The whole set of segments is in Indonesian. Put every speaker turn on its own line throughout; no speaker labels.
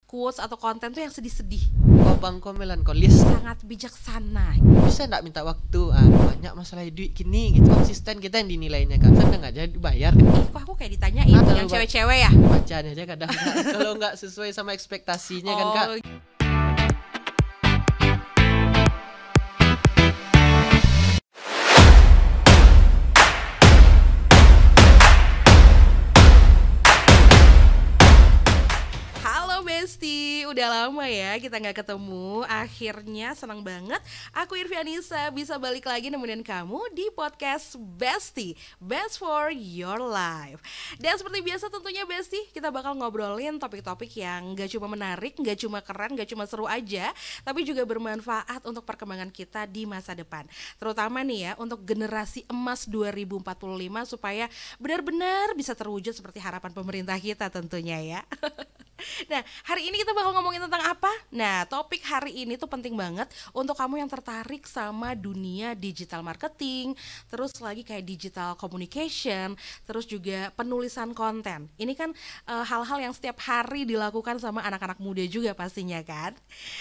quotes atau konten tuh yang sedih-sedih.
Oh bangko melankolis.
Sangat bijaksana.
Bisa enggak minta waktu? Banyak masalah duit gini gitu. Konsisten kita yang dinilainya kan. Seneng aja dibayar.
Ih, kok aku kayak ditanyain yang cewek-cewek ya?
Bacaan aja kadang kalau enggak sesuai sama ekspektasinya kan Kak.
Besti, udah lama ya kita nggak ketemu. Akhirnya senang banget aku Irvianisa bisa balik lagi nemenin kamu di podcast Besti, Best for Your Life. Dan seperti biasa tentunya Besti, kita bakal ngobrolin topik-topik yang nggak cuma menarik, nggak cuma keren, nggak cuma seru aja, tapi juga bermanfaat untuk perkembangan kita di masa depan. Terutama nih ya untuk generasi emas 2045 supaya benar-benar bisa terwujud seperti harapan pemerintah kita tentunya ya. Nah, hari ini kita bakal ngomongin tentang apa? Nah, topik hari ini tuh penting banget untuk kamu yang tertarik sama dunia digital marketing, terus lagi kayak digital communication, terus juga penulisan konten. Ini kan hal-hal yang setiap hari dilakukan sama anak-anak muda juga pastinya kan.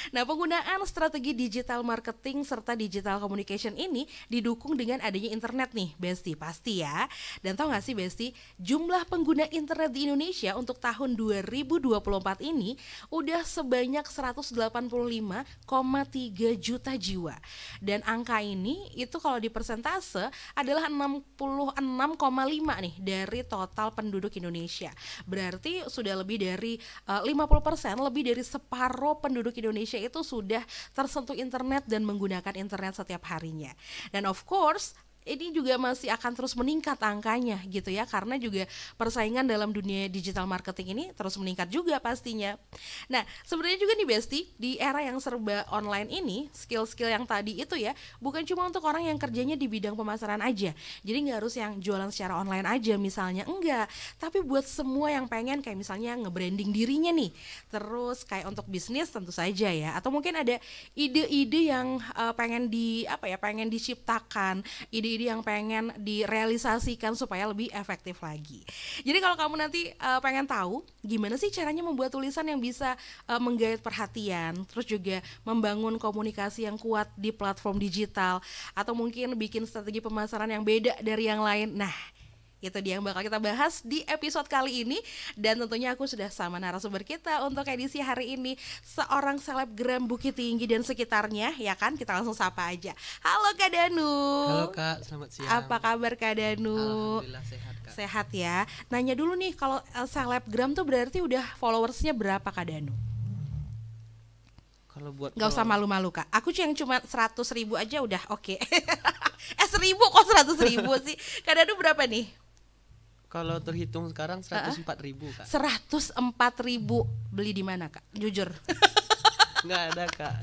Nah, penggunaan strategi digital marketing serta digital communication ini didukung dengan adanya internet nih, Besti, pasti ya. Dan tau gak sih Besti, jumlah pengguna internet di Indonesia untuk tahun 2024 ini udah sebanyak 185,3 juta jiwa. Dan angka ini itu kalau di persentase adalah 66,5 nih dari total penduduk Indonesia. Berarti sudah lebih dari 50%, lebih dari separuh penduduk Indonesia itu sudah tersentuh internet dan menggunakan internet setiap harinya. Dan of course ini juga masih akan terus meningkat angkanya gitu ya, karena juga persaingan dalam dunia digital marketing ini terus meningkat juga pastinya. Nah, sebenarnya juga nih Besti, di era yang serba online ini, skill-skill yang tadi itu ya, bukan cuma untuk orang yang kerjanya di bidang pemasaran aja. Jadi nggak harus yang jualan secara online aja misalnya, enggak. Tapi buat semua yang pengen kayak misalnya nge-branding dirinya nih, terus kayak untuk bisnis tentu saja ya, atau mungkin ada ide-ide yang pengen diciptakan, ide yang pengen direalisasikan supaya lebih efektif lagi. Jadi kalau kamu nanti pengen tahu gimana sih caranya membuat tulisan yang bisa menggait perhatian, terus juga membangun komunikasi yang kuat di platform digital, atau mungkin bikin strategi pemasaran yang beda dari yang lain. Nah, itu dia yang bakal kita bahas di episode kali ini. Dan tentunya aku sudah sama narasumber kita untuk edisi hari ini, seorang selebgram Bukit Tinggi dan sekitarnya, ya kan? Kita langsung sapa aja. Halo Kak Danu.
Halo Kak, selamat siang.
Apa kabar Kak Danu?
Alhamdulillah sehat Kak.
Sehat ya. Nanya dulu nih, kalau selebgram tuh berarti udah followersnya berapa Kak Danu?
Kalau buat
gak usah malu-malu Kak, aku yang cuma 100.000 aja udah oke. 1.000 kok 100.000 sih. Kak Danu berapa nih?
Kalau terhitung sekarang 104.000 Kak.
104.000 beli di mana Kak? Jujur.
Enggak ada Kak,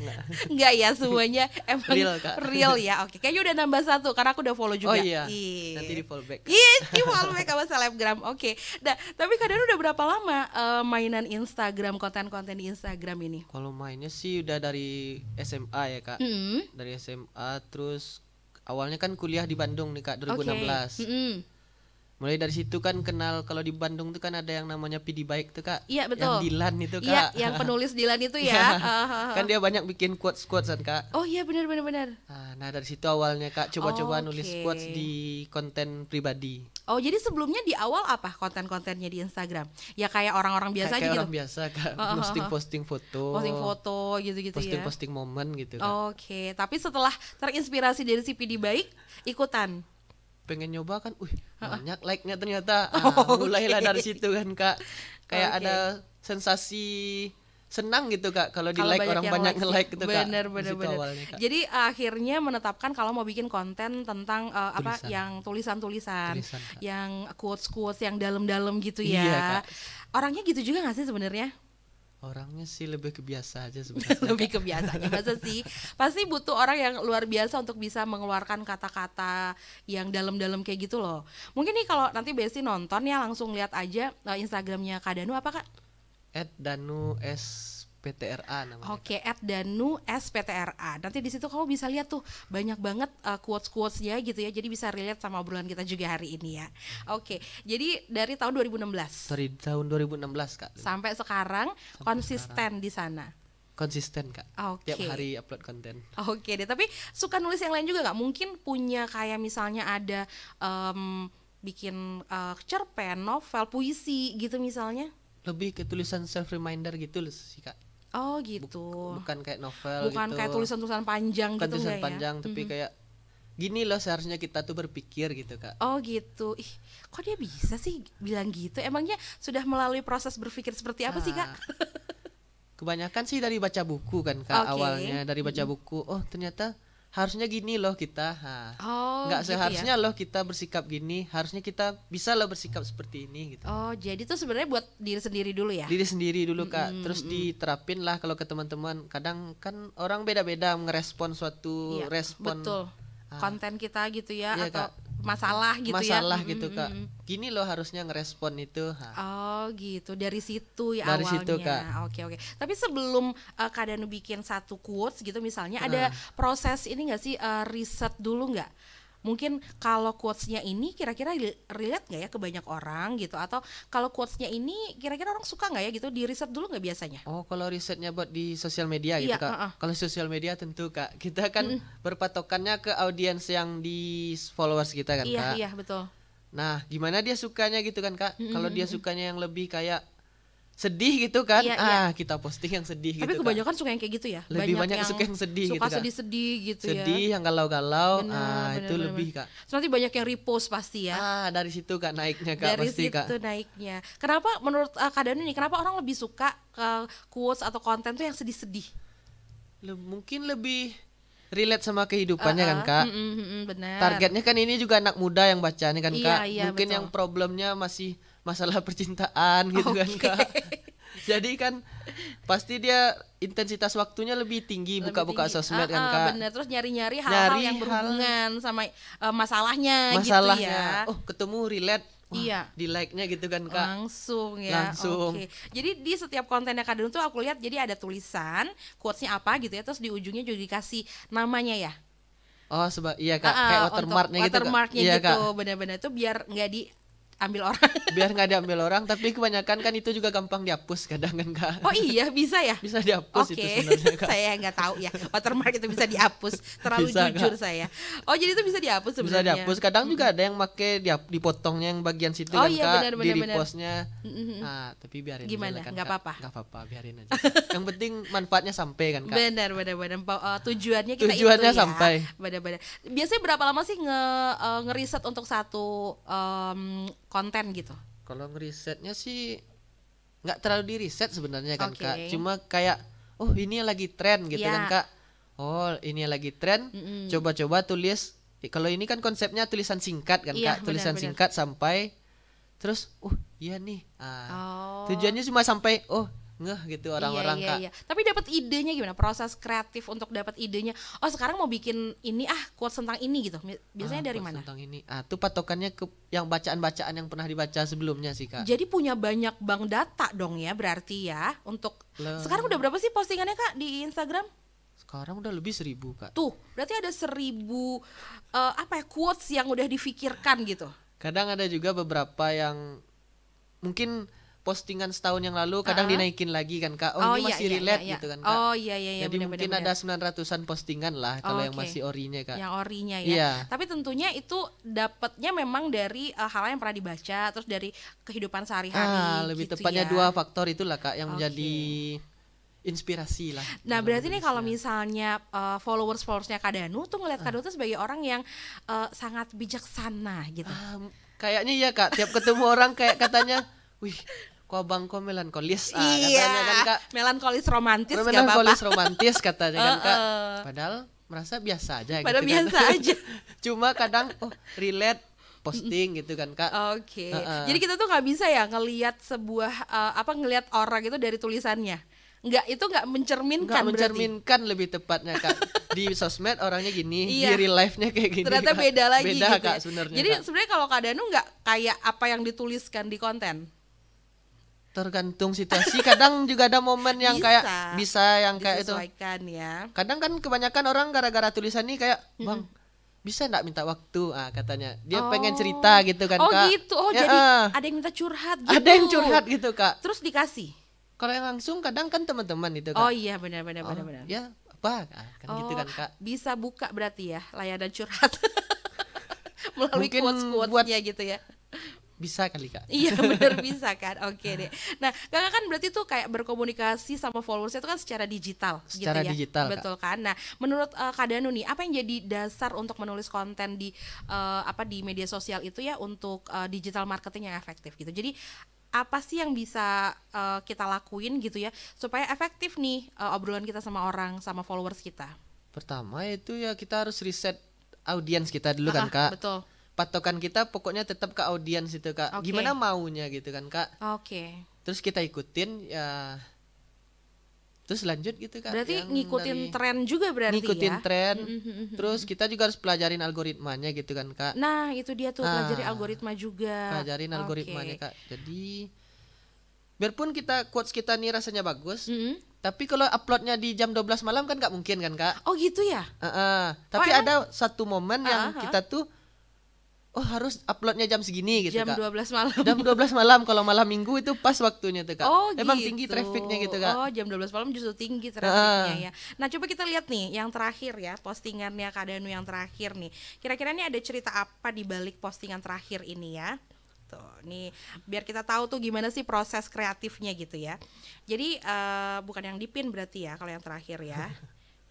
enggak ya, semuanya emang
real Kak.
Real ya. Oke, kayaknya udah nambah 1 karena aku udah follow juga.
Oh iya. Nanti di follow back.
Iya, di follow back sama selebgram. Oke. Nah, tapi kadang udah berapa lama mainan Instagram, konten-konten di Instagram ini?
Kalau mainnya sih udah dari SMA ya Kak. Dari SMA, terus awalnya kan kuliah di Bandung nih Kak, 2016. Mulai dari situ kan kenal, kalau di Bandung tuh kan ada yang namanya PD Bike tuh Kak.
Iya betul.
Yang Dilan itu Kak.
Iya, yang penulis Dilan itu ya.
Kan dia banyak bikin quotes kan Kak.
Oh iya, benar.
Nah dari situ awalnya Kak, coba-coba nulis quotes di konten pribadi.
Oh, jadi sebelumnya di awal apa konten-kontennya di Instagram? Ya kayak orang-orang biasa aja gitu.
Kayak orang biasa Kak, posting foto.
Posting foto gitu-gitu ya.
Posting momen gitu Kak.
Oke, tapi setelah terinspirasi dari si PD Baik, ikutan.
Pengen nyoba kan, banyak like-nya ternyata. Mulailah dari situ kan Kak. Kayak ada sensasi senang gitu Kak kalau di like, orang banyak nge-like gitu Kak.
Bener. Jadi akhirnya menetapkan kalau mau bikin konten tentang yang tulisan-tulisan, yang quotes-quotes yang dalam-dalam gitu ya. Iya, Kak. Orangnya gitu juga gak sih sebenarnya?
Orangnya sih lebih kebiasa aja sebenarnya.
Lebih kebiasa aja masa sih. Pasti butuh orang yang luar biasa untuk bisa mengeluarkan kata-kata yang dalam-dalam kayak gitu loh. Mungkin nih kalau nanti Besti nonton ya, langsung lihat aja Instagramnya Kak Danu apa Kak?
@danuspd PTRA namanya.
Oke, @danu_SPTRA. Nanti di situ kamu bisa lihat tuh banyak banget quotes-quotesnya gitu ya. Jadi bisa relate sama obrolan kita juga hari ini ya. Oke, jadi dari tahun 2016.
Dari tahun 2016 Kak.
Sampai sekarang konsisten di sana.
Konsisten Kak.
Oke.
Tiap hari upload konten.
Oke deh, tapi suka nulis yang lain juga nggak? Mungkin punya kayak misalnya ada bikin cerpen, novel, puisi gitu misalnya?
Lebih ke tulisan self reminder gitu sih Kak.
Oh gitu.
Bukan kayak novel
Bukan
gitu.
kayak tulisan-tulisan panjang
Bukan
gitu
tulisan
nggak
panjang,
ya?
tapi kayak gini loh seharusnya kita tuh berpikir gitu Kak.
Oh gitu. Ih, kok dia bisa sih bilang gitu? Emangnya sudah melalui proses berpikir seperti apa sih Kak?
Kebanyakan sih dari baca buku kan Kak.
Oke.
Awalnya dari baca buku. Oh ternyata harusnya gini loh kita.
Oh,
nggak
gitu
seharusnya
ya?
loh kita bersikap gini. Harusnya kita bisa loh bersikap seperti ini gitu.
Oh, jadi tuh sebenarnya buat diri sendiri dulu ya?
Diri sendiri dulu Kak. Terus diterapin lah kalau ke teman-teman. Kadang kan orang beda-beda ngerespon suatu
Iya,
respon.
betul. Konten kita gitu ya,
Iya,
atau
Kak.
masalah gitu ya?
Masalah gitu Kak. Gini loh harusnya ngerespon itu.
Oh gitu, dari situ ya
Dari
awalnya.
situ, Kak.
Oke. Tapi sebelum Kak Danu bikin satu quotes gitu misalnya, ada proses ini nggak sih, riset dulu nggak? Mungkin kalau quotesnya ini kira-kira relate nggak ya ke banyak orang gitu, atau kalau quotesnya ini kira-kira orang suka nggak ya gitu, di riset dulu nggak biasanya?
Oh kalau risetnya buat di sosial media gitu
Iya,
Kak. Kalau sosial media tentu Kak, kita kan berpatokannya ke audiens yang di followers kita kan Kak.
Iya betul.
Nah gimana dia sukanya gitu kan Kak. Kalau dia sukanya yang lebih kayak sedih gitu kan,
Iya.
kita posting yang sedih
Tapi
gitu
kebanyakan suka yang kayak gitu ya.
Lebih banyak suka yang sedih
suka
gitu, Kak.
sedih-sedih gitu ya.
sedih yang galau-galau.
Benar,
Itu
benar.
lebih Kak.
Terus nanti banyak yang repost pasti ya.
Dari situ Kak naiknya Kak,
Dari
pasti
situ
Kak.
naiknya. Kenapa menurut Kak Danu nih, kenapa orang lebih suka quotes atau konten tuh yang sedih-sedih?
Mungkin lebih relate sama kehidupannya kan Kak.
Benar.
Targetnya kan ini juga anak muda yang baca nih kan
Iya,
Kak.
iya,
Mungkin
betul.
yang problemnya masih masalah percintaan gitu kan
Oke.
Kak. Jadi kan pasti dia intensitas waktunya lebih tinggi
Lebih
buka-buka
tinggi.
sosmed kan Kak.
Bener, terus nyari-nyari hal-hal
Nyari
yang
hal-
berhubungan sama masalahnya gitu
Masalahnya.
ya.
Oh, ketemu relate. Wah,
Iya.
di like-nya gitu kan Kak.
Langsung ya.
Langsung.
Oke. Jadi di setiap kontennya Kak Danu tuh aku lihat jadi ada tulisan, quotesnya apa gitu ya, terus di ujungnya juga dikasih namanya ya.
Oh, iya Kak, kayak watermarknya gitu Kak.
Watermarknya
Iya,
gitu,
Kak.
benar-benar itu biar nggak diambil orang.
Biar nggak diambil orang, tapi kebanyakan kan itu juga gampang dihapus kadang kan Kak.
Oh iya, bisa ya?
Bisa dihapus
Oke,
itu sebenarnya Kak.
saya nggak tahu ya watermark itu bisa dihapus. Terlalu
Bisa,
jujur
Kak.
saya. Oh jadi itu bisa dihapus
Bisa
sebenarnya.
dihapus. Kadang juga ada yang make dipotongnya yang bagian situ
Oh
kan
iya,
Kak,
benar,
di
benar, benar.
repostnya. Tapi biarin
Gimana?
aja lah kan,
Nggak
Kak.
apa-apa?
Nggak apa-apa, biarin aja. Yang penting manfaatnya sampai kan Kak.
Benar. Tujuannya kita
Tujuannya
itu ya.
sampai.
Benar. Biasanya berapa lama sih ngeriset untuk satu konten gitu?
Kalau ngerisetnya sih nggak terlalu di riset sebenarnya kan
Oke.
Kak. Cuma kayak oh ini yang lagi tren gitu
Iya.
kan Kak. Oh ini yang lagi tren. Coba-coba tulis. Kalau ini kan konsepnya tulisan singkat kan
Iya,
Kak. Tulisan
benar.
singkat sampai terus iya nih.
Oh.
Tujuannya cuma sampai ngeh gitu orang-orang Kak.
Iya. Tapi dapat idenya gimana? Proses kreatif untuk dapat idenya. Oh sekarang mau bikin ini quotes tentang ini gitu. Biasanya dari
Quotes
mana?
Tentang ini. Itu patokannya ke yang bacaan-bacaan yang pernah dibaca sebelumnya sih Kak.
Jadi punya banyak bank data dong ya berarti ya untuk sekarang udah berapa sih postingannya Kak di Instagram?
Sekarang udah lebih 1.000 Kak.
Tuh berarti ada 1.000 quotes yang udah difikirkan gitu.
Kadang ada juga beberapa yang mungkin postingan setahun yang lalu kadang dinaikin lagi kan Kak. Ini masih relate gitu kan Kak.
Oh iya.
Jadi mungkin ada 900-an postingan lah kalau yang
Oke.
masih orinya Kak.
Yang orinya ya.
Iya.
Tapi tentunya itu dapatnya memang dari hal yang pernah dibaca, terus dari kehidupan sehari-hari.
Lebih
gitu
tepatnya
ya.
2 faktor itulah Kak yang menjadi inspirasi lah.
Nah
dalam
berarti nih kalau
menulisnya.
misalnya followersnya Kak Danu tuh ngeliat Kak Danu tuh sebagai orang yang sangat bijaksana gitu.
Kayaknya iya Kak, tiap ketemu orang kayak katanya, wih, kok abang kok melankolis katanya kan Kak.
Melankolis romantis gak
Melankolis
apa-apa.
romantis katanya kan Kak. Padahal merasa biasa aja
Padahal
gitu
biasa
kan.
aja.
Cuma kadang relate posting gitu kan Kak.
Oke. Jadi kita tuh nggak bisa ya ngelihat ngelihat orang itu dari tulisannya. Itu nggak mencerminkan.
Nggak mencerminkan lebih tepatnya Kak. Di sosmed orangnya gini,
Iya.
di real life-nya kayak gini.
Ternyata
Kak.
beda lagi
Beda
gitu.
Kak
Ya.
sebenarnya.
Jadi
Kak.
sebenarnya kalau Kak Danu nggak kayak apa yang dituliskan di konten.
Tergantung situasi. Kadang juga ada momen yang kayak bisa yang kayak itu.
Ya.
Kadang kan kebanyakan orang gara-gara tulisan ini kayak, Bang, bisa enggak minta waktu? Katanya. Dia pengen cerita gitu kan, Kak.
Oh gitu. Oh ya, jadi ada yang minta curhat gitu.
Ada yang curhat gitu, Kak.
Terus dikasih?
Kalau yang langsung kadang kan teman-teman itu, Kak.
Oh iya, benar.
Ya, apa? Kan gitu kan, Kak.
Bisa buka berarti ya layanan curhat. Melalui
mungkin
quotes-quotesnya gitu ya.
Bisa kali, Kak.
Iya benar bisa kan. Oke deh. Nah kakak kan berarti tuh kayak berkomunikasi sama followersnya itu kan secara digital
secara
gitu ya.
Digital,
betul Kak. Nah menurut Kak Danu nih, apa yang jadi dasar untuk menulis konten di di media sosial itu ya untuk digital marketing yang efektif gitu. Jadi apa sih yang bisa kita lakuin gitu ya supaya efektif nih obrolan kita sama orang, sama followers kita?
Pertama itu ya kita harus riset audiens kita dulu kan, Kak.
Betul.
Patokan kita pokoknya tetap ke audiens itu, Kak.
Okay.
Gimana maunya gitu kan, Kak.
Oke.
Terus kita ikutin ya. Terus lanjut gitu, Kak.
Berarti ngikutin tren juga berarti
ngikutin
ya.
Tren. Terus kita juga harus pelajarin algoritmanya gitu kan, Kak.
Nah, itu dia tuh pelajari algoritma juga.
Pelajarin algoritmanya, Kak. Jadi biarpun quotes kita nih rasanya bagus, tapi kalau uploadnya di jam 12 malam kan nggak mungkin kan, Kak.
Oh gitu ya.
Tapi ada satu momen yang kita tuh harus uploadnya jam segini gitu,
jam
Kak.
12 malam.
Jam 12 malam kalau malam minggu itu pas waktunya tuh, Kak. Emang
gitu.
tinggi trafficnya gitu, Kak.
Oh, jam 12 malam justru tinggi trafficnya ya. Nah, coba kita lihat nih yang terakhir ya, postingannya Kak Danu yang terakhir nih. Kira-kira ini ada cerita apa di balik postingan terakhir ini ya? Tuh, nih biar kita tahu tuh gimana sih proses kreatifnya gitu ya. Jadi bukan yang dipin berarti ya kalau yang terakhir ya.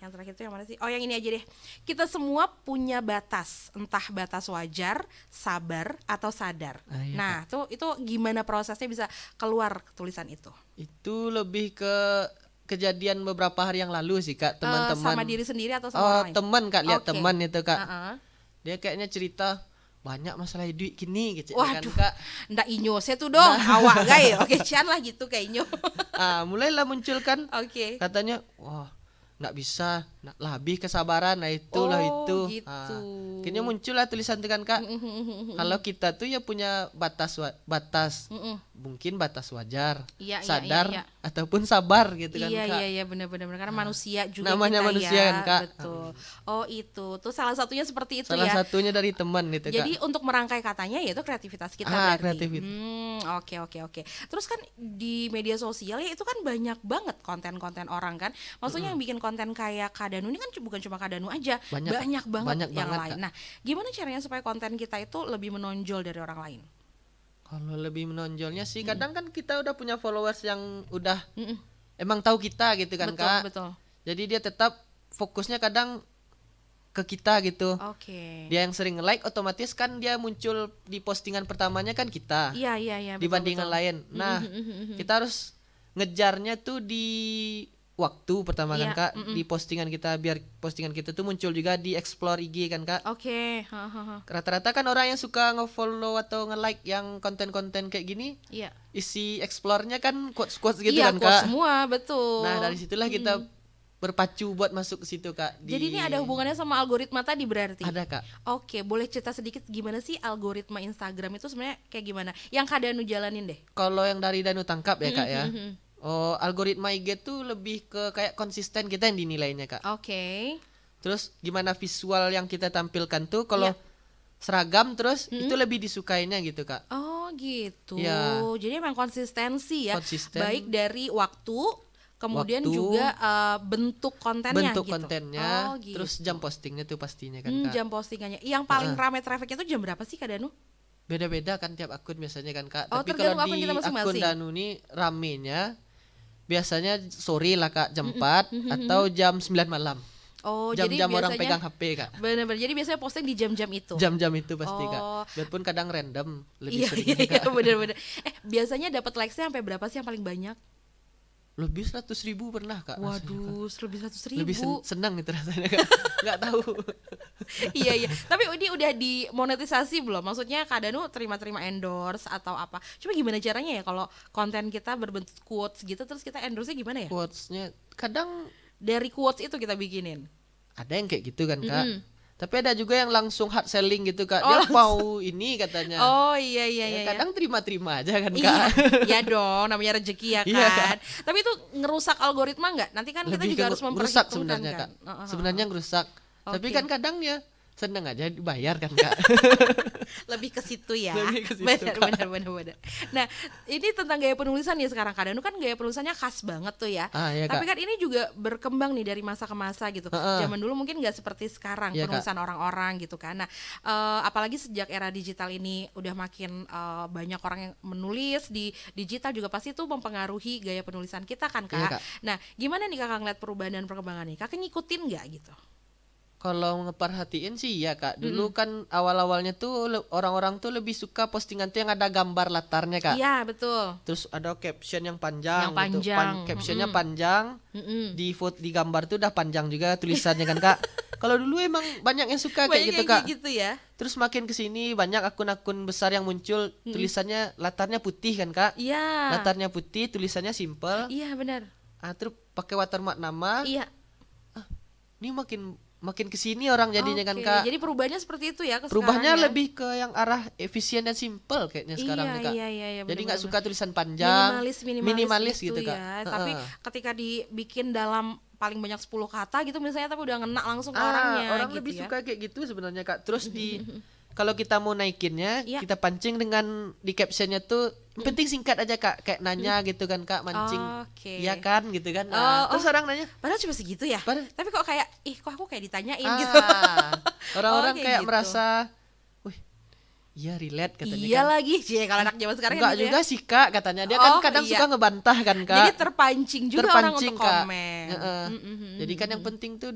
Yang terakhir itu yang mana sih? Oh yang ini aja deh. Kita semua punya batas, entah batas wajar, sabar, atau sadar.
Iya,
nah itu gimana prosesnya bisa keluar tulisan itu?
Itu lebih ke kejadian beberapa hari yang lalu sih, Kak. Teman-teman
sama diri sendiri atau sama orang lain?
Teman, Kak. Lihat teman itu, Kak. Dia kayaknya cerita banyak masalah duit gini gitu.
Waduh,
kan, Kak.
Ndak inyo saya tuh dong awak gay. Oke, cian lah gitu kayaknya.
Mulailah muncul kan. Katanya, wah, nggak bisa, lebih kesabaran, nah itulah itu.
Gitu.
Akhirnya muncullah tulisan itu kan, Kak. Kalau kita tuh ya punya batas, mungkin batas wajar, sadar ataupun sabar gitu kan, Kak.
Iya benar-benar karena manusia juga
namanya
kita
manusia
ya.
kan, Kak.
Betul. Oh itu tuh salah satunya seperti itu
salah
ya.
Salah satunya dari teman itu, Kak.
Jadi untuk merangkai katanya yaitu kreativitas kita berarti. Oke. Terus kan di media sosial ya itu kan banyak banget konten-konten orang kan. Maksudnya yang bikin konten kayak Kak Danu ini kan bukan cuma Kak Danu aja, banyak banget yang lain. Kak. Nah, gimana caranya supaya konten kita itu lebih menonjol dari orang lain?
Kalau lebih menonjolnya sih kadang kan kita udah punya followers yang udah emang tahu kita gitu kan, Kak.
Betul.
Jadi dia tetap fokusnya kadang ke kita gitu. Dia yang sering like otomatis kan dia muncul di postingan pertamanya kan kita.
Iya.
Dibandingkan lain. Nah, kita harus ngejarnya tuh di waktu pertama kan, Kak, di postingan kita biar postingan kita tuh muncul juga di explore IG kan, Kak. Rata-rata kan orang yang suka nge-follow atau nge-like yang konten-konten kayak gini, isi explore-nya kan quotes-quotes gitu kan, Kak.
Iya, quotes semua, betul.
Nah, dari situlah kita berpacu buat masuk ke situ, Kak.
Jadi ini ada hubungannya sama algoritma tadi berarti?
Ada, Kak.
Oke, boleh cerita sedikit gimana sih algoritma Instagram itu sebenarnya kayak gimana? Yang Kak Danu jalanin deh.
Kalau yang dari Danu tangkap ya, Kak ya. Algoritma IG tuh lebih ke kayak konsisten kita yang dinilainya, Kak. Terus gimana visual yang kita tampilkan tuh kalau seragam terus itu lebih disukainya gitu, Kak.
Oh gitu.
Ya.
Jadi memang konsistensi ya. Baik dari waktu, kemudian juga bentuk kontennya gitu.
Terus jam postingnya tuh pastinya kan, Kak.
Jam postingannya. Yang paling ramai trafficnya tuh jam berapa sih, Kak Danu?
Beda-beda kan tiap akun biasanya kan, Kak.
Tapi
kalau di akun Danu nih ramenya biasanya sore lah, Kak, jam 4 atau jam 9 malam. Jam-jam orang pegang HP, Kak.
Benar-benar. Jadi biasanya posting di jam-jam itu.
Jam-jam itu pasti, Kak. Biarpun kadang random lebih sering.
Iya, benar-benar. Biasanya dapat likes-nya sampai berapa sih yang paling banyak?
Lebih 100.000 pernah, Kak.
Waduh, lebih 100.000.
Lebih senang itu rasanya, Kak. Nggak tahu.
Iya. Tapi ini udah dimonetisasi belum? Maksudnya Kak Danu terima-terima endorse atau apa? Coba gimana caranya ya kalau konten kita berbentuk quotes gitu terus kita endorse-nya gimana ya?
Quotes-nya kadang
dari quotes itu kita bikinin.
Ada yang kayak gitu kan, Kak. Tapi ada juga yang langsung hard selling gitu Kak. Dia mau ini katanya.
Oh iya
Kadang terima-terima aja kan Kak.
Iya, iya dong, namanya rezeki ya kan.
Iya.
Tapi itu ngerusak algoritma nggak? Nanti kan kita juga harus
merusak
memperhitungkan
sebenarnya
kan.
Kak. Sebenarnya ngerusak. Tapi kan kadang ya seneng aja dibayar kan Kak.
Lebih ke situ ya.
Lebih ke situ,
benar. Nah, ini tentang gaya penulisan ya sekarang. Kak Danu kan gaya penulisannya khas banget tuh ya.
Iya,
Tapi
Kak.
kan ini juga berkembang nih dari masa ke masa gitu. Zaman dulu mungkin nggak seperti sekarang
Iya,
penulisan orang-orang gitu kan. Nah, apalagi sejak era digital ini udah makin banyak orang yang menulis di digital juga pasti itu mempengaruhi gaya penulisan kita kan Kak.
Iya, Kak.
Nah, gimana nih Kakak ngeliat perubahan dan perkembangan nih? Kakak ngikutin nggak gitu?
Kalau ngeperhatiin sih ya Kak. Dulu kan awal-awalnya tuh orang-orang tuh lebih suka postingan tuh yang ada gambar latarnya Kak.
Iya, betul.
Terus ada caption yang panjang,
Yang panjang.
Captionnya panjang. Di gambar tuh udah panjang juga tulisannya kan Kak. Kalau dulu emang banyak yang suka kayak gitu Kak.
Gitu ya.
Terus makin kesini banyak akun-akun besar yang muncul tulisannya latarnya putih kan Kak.
Iya.
Latarnya putih, tulisannya simple.
Iya, benar.
Terus pakai watermark nama.
Iya.
Ini makin kesini orang jadinya kan Kak.
Jadi perubahannya seperti itu ya ke
Perubahannya
sekarang ya?
lebih ke yang arah efisien dan simple kayaknya sekarang nih Kak.
Iya,
jadi nggak
bener-bener.
suka tulisan panjang,
minimalis
gitu
ya.
Kak.
Tapi ketika dibikin dalam paling banyak 10 kata gitu misalnya, tapi udah ngena langsung ke orangnya
orang
gitu
lebih
ya.
suka kayak gitu sebenarnya Kak. Terus kalau kita mau naikinnya, kita pancing dengan di captionnya tuh yang penting singkat aja Kak, kayak nanya gitu kan Kak, mancing. Iya kan gitu kan. Terus orang nanya,
padahal cuma segitu ya. Tapi kok kayak kok aku kayak ditanyain gitu.
Orang-orang kayak
gitu.
merasa, wih, iya relate katanya.
Iya
kan.
lagi, kalau anak zaman sekarang
Enggak
kan gitu
juga
ya.
sih Kak katanya. Dia kan kadang suka ngebantah kan Kak.
Jadi terpancing juga orang untuk
Kak.
komen.
Jadi kan yang penting tuh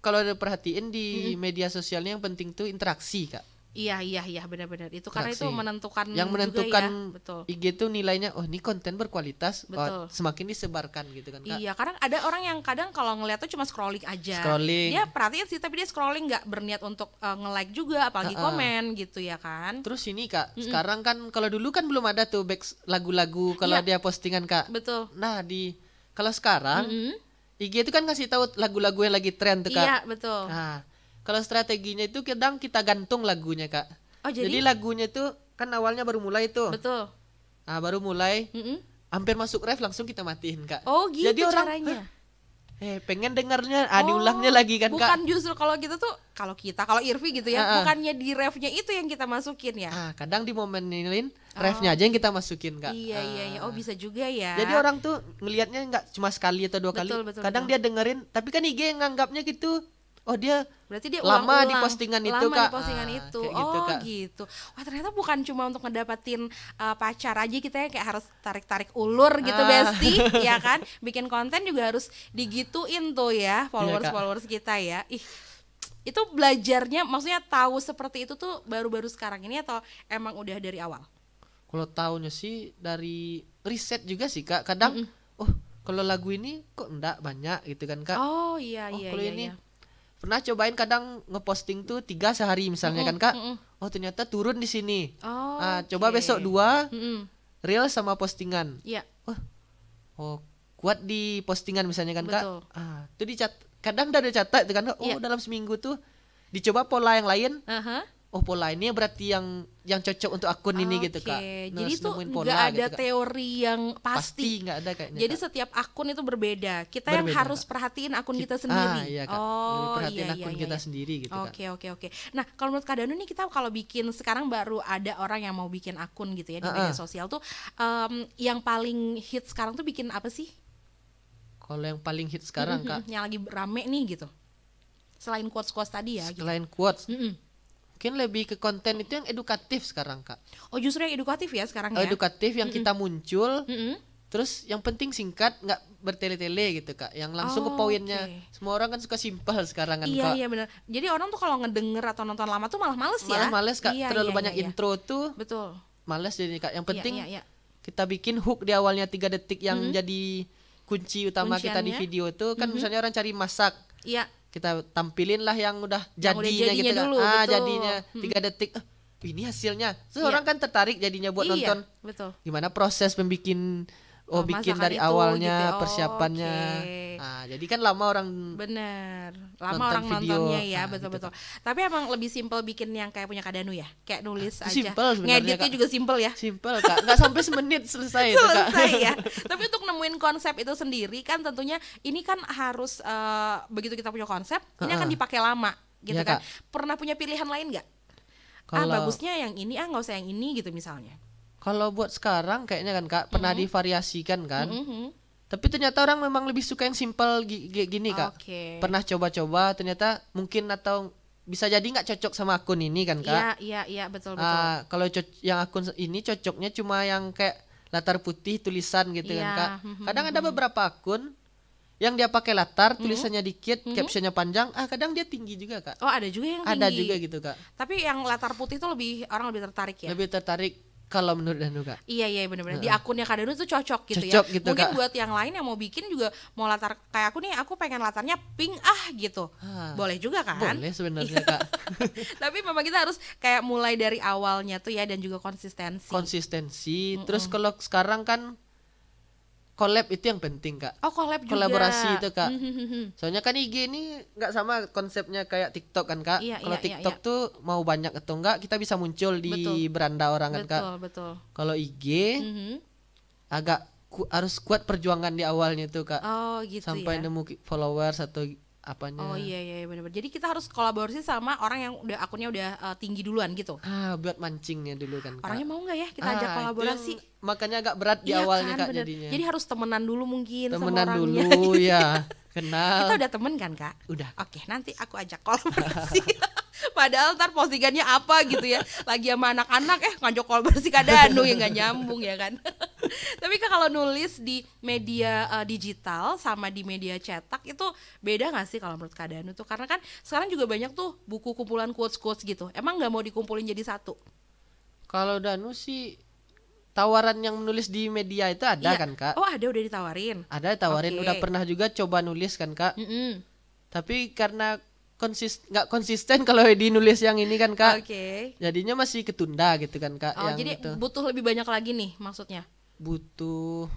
kalau perhatiin di media sosialnya yang penting tuh interaksi Kak.
Iya benar-benar itu karena itu menentukan
yang menentukan
juga ya. Betul.
IG tuh nilainya ini konten berkualitas.
Betul.
Semakin disebarkan gitu kan Kak.
Iya, karena ada orang yang kadang kalau ngeliat tuh cuma scrolling aja. Dia perhatiin sih tapi dia scrolling nggak berniat untuk nge-like juga apalagi komen gitu ya kan.
Terus ini Kak, sekarang kan kalau dulu kan belum ada tuh lagu-lagu kalau dia postingan Kak.
Betul.
Nah, kalau sekarang IG itu kan ngasih tahu lagu-lagu yang lagi tren tuh Kak.
Iya, betul.
Nah, kalau strateginya itu kadang kita gantung lagunya Kak. Jadi lagunya itu kan awalnya baru mulai tuh.
Betul.
Baru mulai. Hampir masuk ref langsung kita matiin Kak.
Oh gitu. Jadi
caranya. Pengen dengarnya diulangnya lagi kan Kak.
Bukan justru kalau kita tuh kalau Irvi gitu ya, bukannya di refnya itu yang kita masukin ya.
Kadang di momenin refnya aja yang kita masukin Kak.
Iya. Oh bisa juga ya.
Jadi orang tuh ngelihatnya nggak cuma sekali atau 2 kali. Kadang dia dengerin, tapi kan IG nganggapnya gitu. Oh dia
berarti dia
lama di postingan itu Kak.
Itu.
Gitu, Kak.
Gitu. Wah ternyata bukan cuma untuk ngedapatin pacar aja kita ya kayak harus tarik-tarik ulur gitu Besti, ya kan? Bikin konten juga harus digituin tuh ya followers kita ya. Itu belajarnya maksudnya tahu seperti itu tuh baru-baru sekarang ini atau emang udah dari awal?
Kalau tahunya sih dari riset juga sih Kak. Kadang kalau lagu ini kok enggak banyak gitu kan Kak.
Oh iya.
Kalau ini pernah cobain kadang ngeposting tuh 3 sehari misalnya kan Kak. Oh ternyata turun di sini. Coba besok 2 reel sama postingan.
Iya.
Oh kuat di postingan misalnya kan Kak. Itu kadang udah dicatat itu kan. Dalam seminggu tuh dicoba pola yang lain. Pola ini berarti yang cocok untuk akun ini gitu Kak.
Jadi tuh nggak ada gitu, teori yang pasti.
Nggak ada kayaknya.
Jadi
Kak.
setiap akun itu berbeda. Kita yang harus perhatiin akun kita sendiri.
Iya Kak. Perhatiin akun kita sendiri gitu Kak.
Oke. Nah kalau menurut Kak Danu nih kita kalau bikin sekarang baru ada orang yang mau bikin akun gitu ya di media sosial tuh yang paling hit sekarang tuh bikin apa sih?
Kalau yang paling hit sekarang Kak.
Yang lagi rame nih gitu. Selain quotes tadi ya.
Selain quotes. Mungkin lebih ke konten itu yang edukatif sekarang Kak.
Oh justru yang edukatif ya sekarang ya?
Edukatif yang kita muncul, terus yang penting singkat, nggak bertele-tele gitu Kak. Yang langsung ke poinnya. Semua orang kan suka simpel sekarang kan Kak.
Iya benar. Jadi orang tuh kalau ngedenger atau nonton lama tuh malah males ya?
Malah males Kak, terlalu banyak intro tuh.
Betul.
Males jadi Kak. Yang penting kita bikin hook di awalnya 3 detik yang jadi kunci utama kita di video itu. Kan misalnya orang cari masak.
Iya.
Kita tampilin lah yang udah jadinya gitu
dulu,
Kak. Jadinya 3 detik. Ini hasilnya. Orang kan tertarik jadinya buat nonton.
Betul.
Gimana proses bikin bikin dari
itu,
awalnya
gitu.
persiapannya. Jadi kan lama orang
bener, lama
nonton
orang
video.
nontonnya ya,
Gitu,
betul-betul. Tapi emang lebih simpel bikin yang kayak punya Kak Danu ya, kayak nulis aja.
Simple sebenarnya,
Ngeditnya
Kak.
juga simpel ya.
Simpel Kak, nggak sampai semenit selesai itu Kak.
Selesai ya. Tapi untuk nemuin konsep itu sendiri kan tentunya ini kan harus begitu kita punya konsep, ini akan dipakai lama gitu
Iya,
kan.
Kak.
Pernah punya pilihan lain nggak? Bagusnya yang ini, nggak usah yang ini gitu misalnya.
Kalau buat sekarang kayaknya kan Kak pernah divariasikan kan. Tapi ternyata orang memang lebih suka yang simple gini Kak. Pernah coba-coba ternyata mungkin atau bisa jadi nggak cocok sama akun ini kan Kak.
Iya betul.
Kalau yang akun ini cocoknya cuma yang kayak latar putih tulisan gitu kan Kak. Kadang ada beberapa akun yang dia pakai latar tulisannya dikit, captionnya panjang, kadang dia tinggi juga Kak.
Oh ada juga yang tinggi.
Ada juga gitu Kak.
Tapi yang latar putih itu orang lebih tertarik ya.
Lebih tertarik kalau menurut Danu Kak.
Iya benar-benar. Di akunnya Kak Danu tuh cocok gitu
Cocok
ya.
gitu,
Mungkin
Kak.
buat yang lain yang mau bikin juga mau latar kayak aku nih, aku pengen latarnya pink gitu. Boleh juga kan?
Boleh sebenarnya Kak.
Tapi memang kita harus kayak mulai dari awalnya tuh ya, dan juga konsistensi.
Terus kalau sekarang kan collab itu yang penting Kak.
Oh collab juga.
Kolaborasi itu Kak. Soalnya kan IG ini nggak sama konsepnya kayak TikTok kan Kak. Kalau TikTok tuh mau banyak atau enggak kita bisa muncul di beranda orang kan Kak.
Betul.
Kalau IG agak harus kuat perjuangan di awalnya tuh Kak.
Oh gitu
sampai
ya.
nemu followers atau apanya.
Oh iya benar-benar. Jadi kita harus kolaborasi sama orang yang udah akunnya udah tinggi duluan gitu.
Buat mancingnya dulu kan Kak.
Orangnya mau nggak ya kita ajak kolaborasi?
Makanya agak berat di awalnya
kan,
Kak
bener.
jadinya.
Jadi harus temenan dulu mungkin
Temenan
sama orangnya.
dulu ya. Kenal.
Kita udah temen kan Kak?
Udah.
Oke, nanti aku ajak kolaborasi. Padahal ntar postingannya apa gitu ya, lagi sama anak-anak ngajak kolaborasi Kak Danu, ya nggak nyambung ya kan. Tapi Kak kalau nulis di media digital sama di media cetak itu beda nggak sih kalau menurut Kak Danu tuh? Karena kan sekarang juga banyak tuh buku kumpulan quotes gitu, emang nggak mau dikumpulin jadi satu?
Kalau Danu sih tawaran yang menulis di media itu ada kan Kak?
Oh ada, udah ditawarin?
Ada tawarin, udah pernah juga coba nulis kan Kak. Tapi karena nggak konsisten kalau dinulis yang ini kan Kak. Jadinya masih ketunda gitu kan Kak.
Oh jadi itu butuh lebih banyak lagi nih maksudnya?
Butuh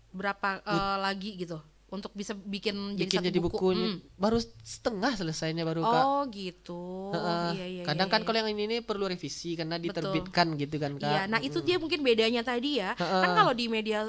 berapa lagi gitu untuk bisa bikin jadi satu
buku. Baru setengah selesainya baru Kak.
Oh gitu. Iya.
Kadang kan kalau yang ini perlu revisi karena diterbitkan gitu kan Kak.
Iya, nah itu dia mungkin bedanya tadi ya. Kan kalau di media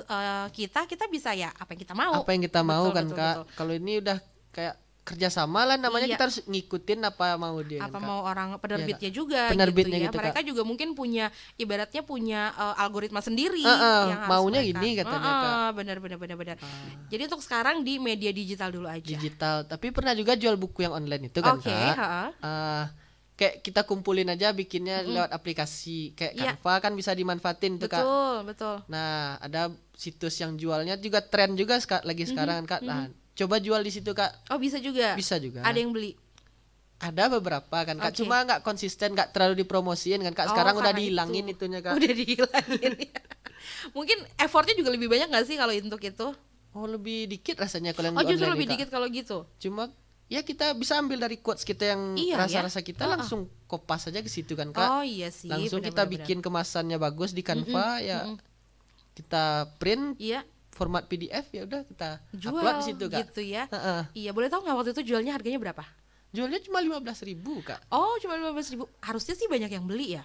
kita bisa ya apa yang kita mau.
Apa yang kita mau kan Kak. Kalau ini udah kayak kerjasama lah namanya, kita harus ngikutin apa mau dia
apa
kan,
mau orang penerbitnya juga
penerbitnya
gitu ya. Mereka
Kak.
juga mungkin punya ibaratnya punya algoritma sendiri
yang maunya mereka, gini katanya Kak.
Benar. Jadi untuk sekarang di media digital dulu aja.
Digital, tapi pernah juga jual buku yang online itu kan Kak. Kayak kita kumpulin aja bikinnya lewat aplikasi kayak Canva kan bisa dimanfaatin tuh Kak.
Betul.
Nah, ada situs yang jualnya juga tren juga lagi sekarang Kak. Nah, coba jual di situ Kak.
Oh bisa juga. Ada yang beli.
Ada beberapa kan Kak, cuma nggak konsisten, nggak terlalu dipromosiin kan Kak. Sekarang udah dihilangin itunya Kak.
Udah dihilangin. Mungkin effortnya juga lebih banyak nggak sih kalau untuk itu?
Oh lebih dikit rasanya kalau yang
justru
online
lebih
Kak.
Dikit kalau gitu.
Cuma ya kita bisa ambil dari quotes kita yang rasa-rasa kita langsung kopas aja ke situ kan Kak.
Oh iya sih.
Langsung kita bikin kemasannya bagus di Canva kita print. Format PDF ya udah kita
jual
upload di situ Kak.
Gitu ya. Iya, boleh tahu nggak waktu itu jualnya harganya berapa?
Jualnya cuma 15.000 Kak.
Oh cuma 15.000. Harusnya sih banyak yang beli ya.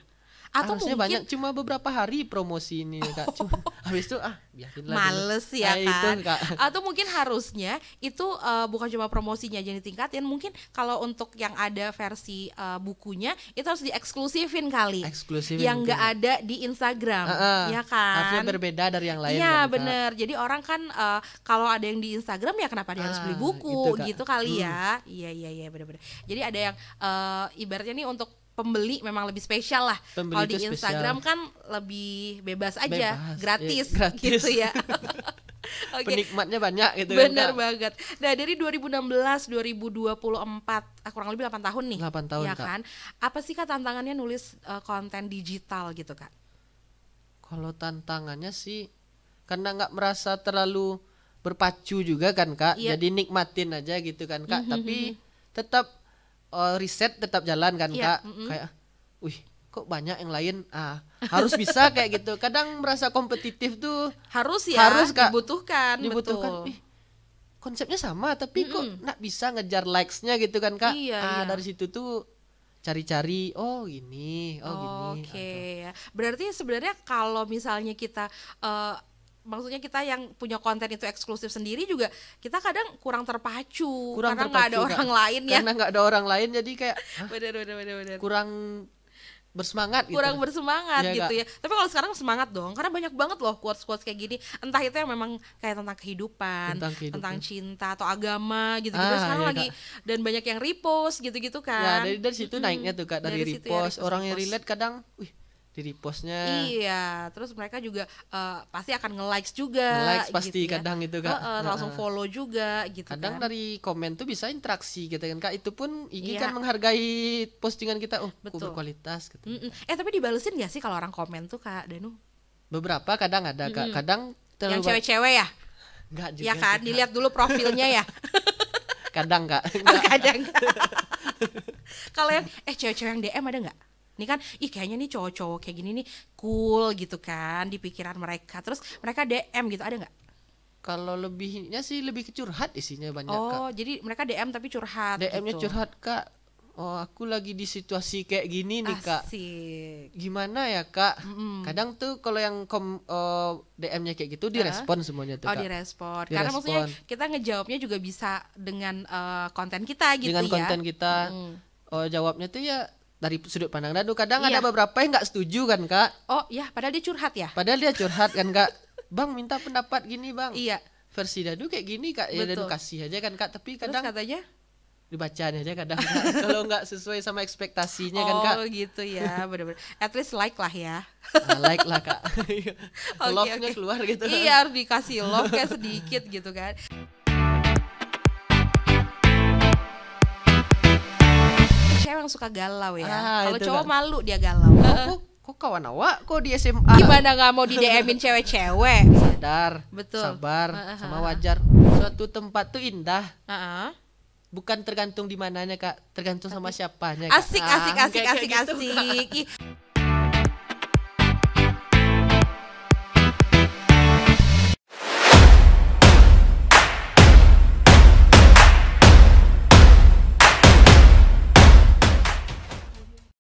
Atau
harusnya
mungkin
banyak, cuma beberapa hari promosi ini Kak. Cuma habis itu biarin lah.
Males dulu. Ya kan.
Itu, Kak.
Atau mungkin harusnya itu bukan cuma promosinya aja ditingkatin. Mungkin kalau untuk yang ada versi bukunya itu harus dieksklusifin kali. Yang nggak ada di Instagram, ya kan?
Harusnya berbeda dari yang lain.
Iya bener. Jadi orang kan kalau ada yang di Instagram ya kenapa dia harus beli buku gitu kali ya? Iya bener-bener. Jadi ada yang ibaratnya nih untuk pembeli memang lebih spesial lah. Kalau di Instagram kan lebih bebas aja, gratis gitu ya.
Penikmatnya banyak gitu.
Bener banget. Nah dari 2016 2024 kurang lebih 8 tahun nih.
8 tahun
ya
Kak.
Kan? Apa sih Kak tantangannya nulis konten digital gitu Kak?
Kalau tantangannya sih karena nggak merasa terlalu berpacu juga kan Kak. Jadi nikmatin aja gitu kan Kak. Tapi tetap riset tetap jalan kan Kak. Kayak kok banyak yang lain, harus bisa kayak gitu. Kadang merasa kompetitif tuh
harus Kak, dibutuhkan.
Betul. konsepnya sama tapi kok nggak bisa ngejar likes-nya gitu kan kak.
Iya.
Dari situ tuh cari-cari gini
Oke ya. Berarti sebenarnya kalau misalnya kita maksudnya kita yang punya konten itu eksklusif sendiri juga kita kadang kurang terpacu karena nggak ada orang lain ya.
Karena nggak ada orang lain jadi kayak
bener.
kurang bersemangat gitu.
Kurang bersemangat gitu ya. Tapi kalau sekarang semangat dong, karena banyak banget loh quotes-quotes kayak gini. Entah itu yang memang kayak tentang kehidupan, tentang cinta atau agama gitu-gitu. Sekarang lagi Kak. Dan banyak yang repost gitu-gitu kan.
Ya dari situ naiknya tuh Kak, dari repost. Orang yang relate kadang, di repostnya.
Iya, terus mereka juga pasti akan nge-likes juga.
Nge-likes pasti
gitu ya.
kadang itu Kak.
Langsung follow juga gitu
kadang
kan.
Dari komen tuh bisa interaksi gitu kan Kak. Itu pun IG kan menghargai postingan kita. Berkualitas gitu.
Tapi dibalesin gak sih kalau orang komen tuh Kak Danu?
Beberapa kadang ada Kak. Kadang
yang cewek-cewek ya?
Enggak juga.
Ya kan, dilihat dulu profilnya ya.
Kadang Kak.
Kadang. Kalau yang cewek-cewek yang DM ada nggak? Ini kan, kayaknya nih cowok-cowok kayak gini nih cool gitu kan di pikiran mereka. Terus mereka DM gitu, ada nggak?
Kalau lebihnya sih lebih ke curhat isinya banyak Kak.
Oh, jadi mereka DM tapi curhat.
DM-nya
gitu.
curhat Kak. Oh, aku lagi di situasi kayak gini nih Kak.
Asik.
Gimana ya Kak? Kadang tuh kalau yang DM-nya kayak gitu direspon semuanya tuh Kak.
Direspon. Karena maksudnya kita ngejawabnya juga bisa dengan konten kita gitu ya.
Dengan konten kita. Jawabnya tuh ya dari sudut pandang Danu. Kadang ada beberapa yang nggak setuju kan Kak.
Oh ya, padahal dia curhat ya.
Padahal dia curhat kan Kak. Bang minta pendapat gini Bang.
Iya.
Versi Danu kayak gini Kak. Ya Danu kasih aja kan Kak. Tapi kadang
katanya
dibacaan aja kadang kalau nggak sesuai sama ekspektasinya kan Kak.
Oh gitu ya, bener-bener. At least like lah ya.
Like lah Kak. Love-nya keluar gitu.
Iya, harus dikasih love kayak sedikit gitu kan. Cewek yang suka galau ya. Kalau cowok kan malu dia galau.
Kok kawan awak kok di SMA?
Gimana nggak mau di DM-in cewek-cewek?
Sadar,
betul.
Sabar, sama wajar. Suatu tempat tuh indah. Bukan tergantung di mananya Kak, tergantung sama siapanya Kak.
Asik.